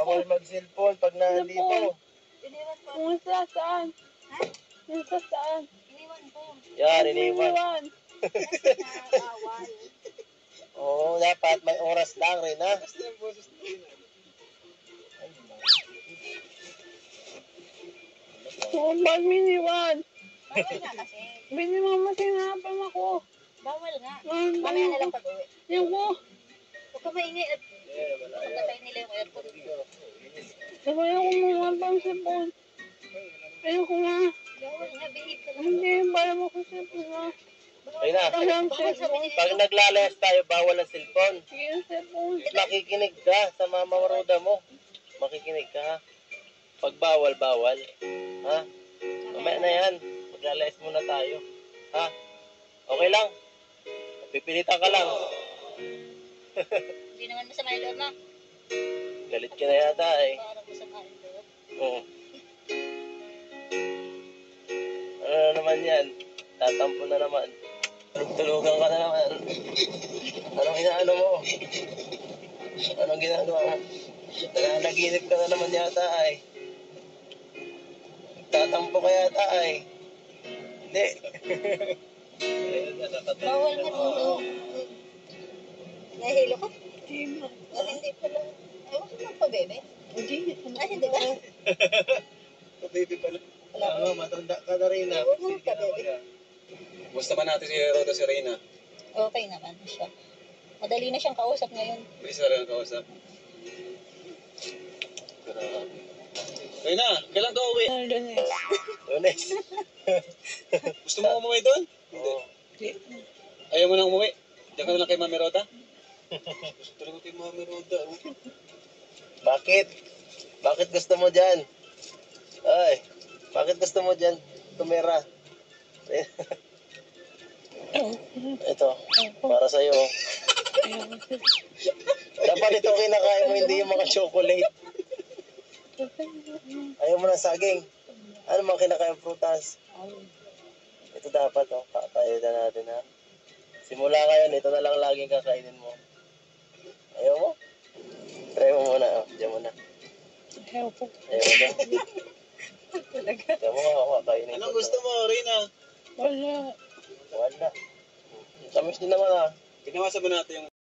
Bawal mag-cellphone pag nandito. Iniwan ko. Kung saan? Ha? Kung saan? Iniwan ko. Yan, iniwan. Bawal. Oo, dapat may oras lang rin, ha? Oo, ba't miniwan? Bawal nga kasi. Binimamasinapin ako. Bawal nga. Mamaya na lang pag-uwi. Yung ko. Huwag ka maingay. Pagkatay nila yung aircon. Sabay ako mga pang-sipon. Ayoko nga. Bawal nga, behave ka lang. Hindi, para mo ko sipon nga. Ayun na. Pag naglalayas tayo, bawal ang cellphone. Sige, sipon. Makikinig ka sa mama maruda mo. Makikinig ka, ha? Pag bawal, bawal. Ha? Mamaya na yan. Maglalayas muna tayo. Ha? Okay lang? Pipilitan ka lang. Hindi naman masama yung loob mo. Galit ka na yata eh. Parang masama yung loob. Oo. Ano na naman yan? Tatampo na naman. Tulugan ka na naman. Anong inaano mo? Anong ginagawa mo? Nananaginip ka na naman yata ay. Tatampo ka yata ay. Hindi. Bawal nga tulog. Nahilo ka? Hindi pala. Ewan ko lang pa, bebe. Hindi. Ay, hindi ba? Baby pala. Oo, matanda ka na rin, ha? Ewan mo pa, bebe. Gusto ba natin si Roda Serena? Okay naman siya. Madali na siyang kausap ngayon. Bilis na rin ang kausap. Reyna, kailan ka uwi? Lunes. Gusto mo umuwi doon? Oo. Ayaw mo na umuwi? Diyan ka na lang kay Mami Roda? Gusto talaga kay Mami Roda. Bakit? Bakit gusto mo dyan? Ay, bakit gusto mo dyan tumira? Ito, para sa'yo. Dapat ito kinakain mo, hindi yung mga chocolate. Ayaw mo ng saging. Ano mga kinakain prutas? Ito dapat, oh. Kakain na natin, ha? Simula ngayon, ito na lang laging kakainin mo. Ayaw mo? Try mo muna, oh. Diyan muna. Ayaw mo na. Diyan mo nga, kakainin. Anong gusto mo, Reyna? Wala. Tamis din naman, ha? Pinawasan ba natin yung